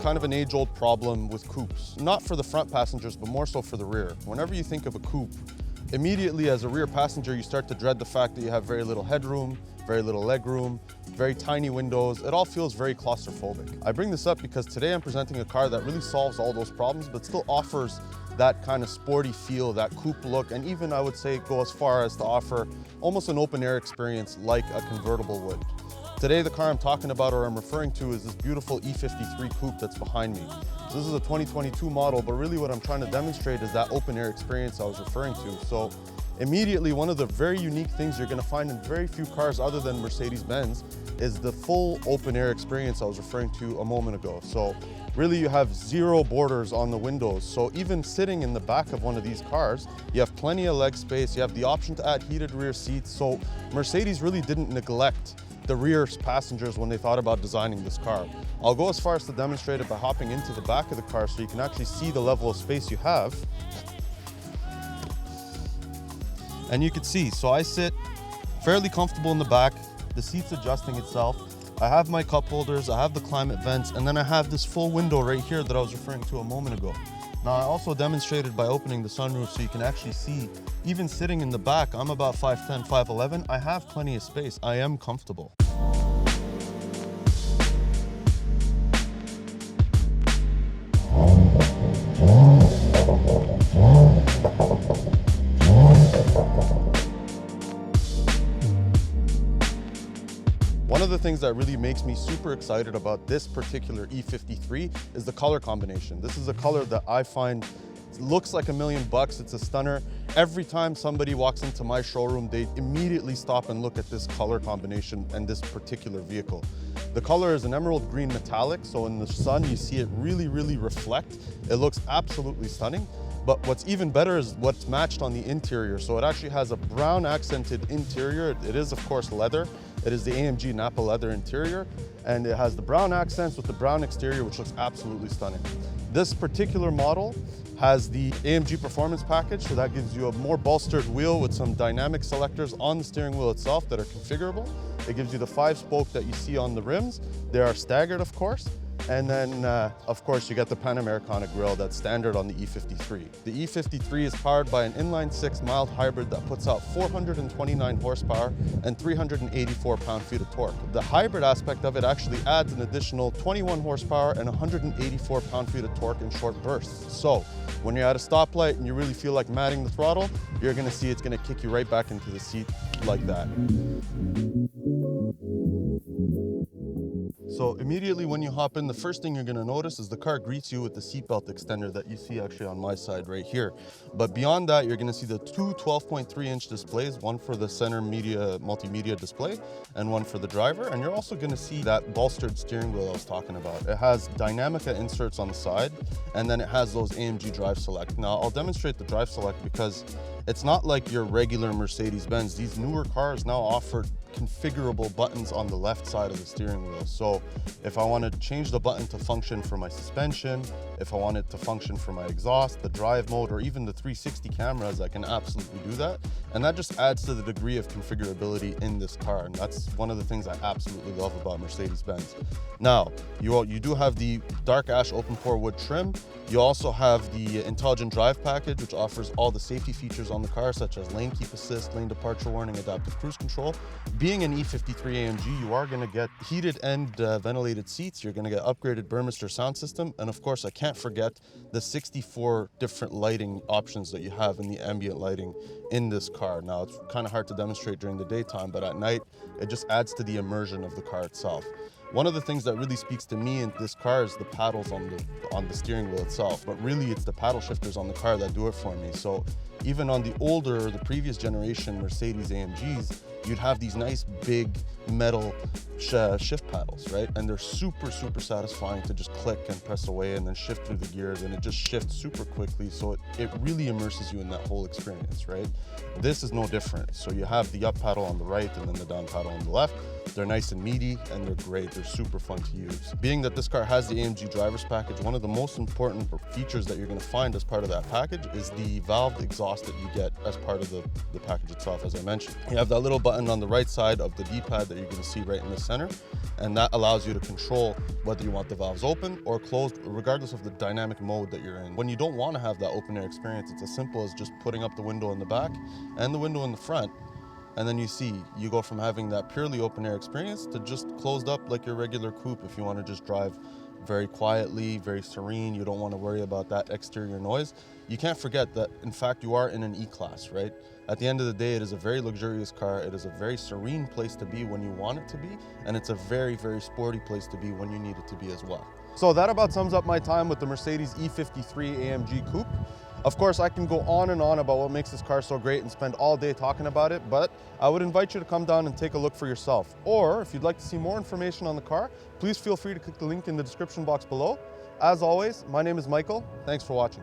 kind of an age-old problem with coupes. Not for the front passengers, but more so for the rear. Whenever you think of a coupe, immediately as a rear passenger, you start to dread the fact that you have very little headroom, very little leg room, very tiny windows. It all feels very claustrophobic. I bring this up because today I'm presenting a car that really solves all those problems, but still offers that kind of sporty feel, that coupe look, and even I would say go as far as to offer almost an open air experience like a convertible would. Today, the car I'm talking about or I'm referring to is this beautiful E53 Coupe that's behind me. So this is a 2022 model, but really what I'm trying to demonstrate is that open air experience I was referring to. So immediately, one of the very unique things you're gonna find in very few cars other than Mercedes-Benz is the full open air experience I was referring to a moment ago. So really you have zero borders on the windows. So even sitting in the back of one of these cars, you have plenty of leg space. You have the option to add heated rear seats. So Mercedes really didn't neglect the rear passengers when they thought about designing this car. I'll go as far as to demonstrate it by hopping into the back of the car so you can actually see the level of space you have. And you can see, so I sit fairly comfortable in the back, the seat's adjusting itself. I have my cup holders, I have the climate vents, and then I have this full window right here that I was referring to a moment ago. Now, I also demonstrated by opening the sunroof so you can actually see, even sitting in the back, I'm about 5'10", 5'11", I have plenty of space, I am comfortable. One of the things that really makes me super excited about this particular E53 is the color combination. This is a color that I find looks like $1,000,000. It's a stunner. Every time somebody walks into my showroom, they immediately stop and look at this color combination and this particular vehicle. The color is an emerald green metallic, so in the sun you see it really, really reflect. It looks absolutely stunning. But what's even better is what's matched on the interior. So it actually has a brown accented interior. It is, of course, leather. It is the AMG Napa leather interior, and it has the brown accents with the brown exterior, which looks absolutely stunning. This particular model has the AMG Performance Package, so that gives you a more bolstered wheel with some dynamic selectors on the steering wheel itself that are configurable. It gives you the 5-spoke that you see on the rims. They are staggered, of course. And then, of course, you get the Panamericana grille that's standard on the E53. The E53 is powered by an inline-6 mild hybrid that puts out 429 horsepower and 384 pound-feet of torque. The hybrid aspect of it actually adds an additional 21 horsepower and 184 pound-feet of torque in short bursts. So when you're at a stoplight and you really feel like matting the throttle, you're gonna see it's gonna kick you right back into the seat like that. So immediately when you hop in, the first thing you're gonna notice is the car greets you with the seatbelt extender that you see actually on my side right here. But beyond that, you're gonna see the two 12.3-inch displays, one for the center multimedia display and one for the driver. And you're also gonna see that bolstered steering wheel I was talking about. It has Dynamica inserts on the side, and then it has those AMG Drive Select. Now I'll demonstrate the Drive Select because it's not like your regular Mercedes-Benz. These newer cars now offer configurable buttons on the left side of the steering wheel. So if I want to change the button to function for my suspension, if I want it to function for my exhaust, the drive mode, or even the 360 cameras, I can absolutely do that. And that just adds to the degree of configurability in this car. And that's one of the things I absolutely love about Mercedes-Benz. Now, you do have the dark ash open pore wood trim. You also have the intelligent drive package, which offers all the safety features on the car, such as lane keep assist, lane departure warning, adaptive cruise control. Being an E53 AMG, you are gonna get heated and ventilated seats. You're gonna get upgraded Burmester sound system. And of course, I can't forget the 64 different lighting options that you have in the ambient lighting in this car. Now, it's kind of hard to demonstrate during the daytime, but at night, it just adds to the immersion of the car itself. One of the things that really speaks to me in this car is the paddles on the steering wheel itself, but really it's the paddle shifters on the car that do it for me. So even on the previous generation Mercedes AMGs, you'd have these nice big metal shift paddles, right? And they're super, super satisfying to just click and press away and then shift through the gears, and it just shifts super quickly. So it really immerses you in that whole experience, right? This is no different. So you have the up paddle on the right and then the down paddle on the left. They're nice and meaty and they're great. They're super fun to use. Being that this car has the AMG driver's package, one of the most important features that you're gonna find as part of that package is the valved exhaust that you get as part of the package itself, as I mentioned. You have that little button on the right side of the D-pad that that you're gonna see right in the center. And that allows you to control whether you want the valves open or closed, regardless of the dynamic mode that you're in. When you don't wanna have that open air experience, it's as simple as just putting up the window in the back and the window in the front. And then you go from having that purely open air experience to just closed up like your regular coupe if you want to just drive very quietly, very serene. You don't want to worry about that exterior noise. You can't forget that, in fact, you are in an E-Class, right? At the end of the day, it is a very luxurious car. It is a very serene place to be when you want it to be. And it's a very, very sporty place to be when you need it to be as well. So that about sums up my time with the Mercedes E53 AMG Coupe. Of course, I can go on and on about what makes this car so great and spend all day talking about it, but I would invite you to come down and take a look for yourself. Or if you'd like to see more information on the car, please feel free to click the link in the description box below. As always, my name is Michael. Thanks for watching.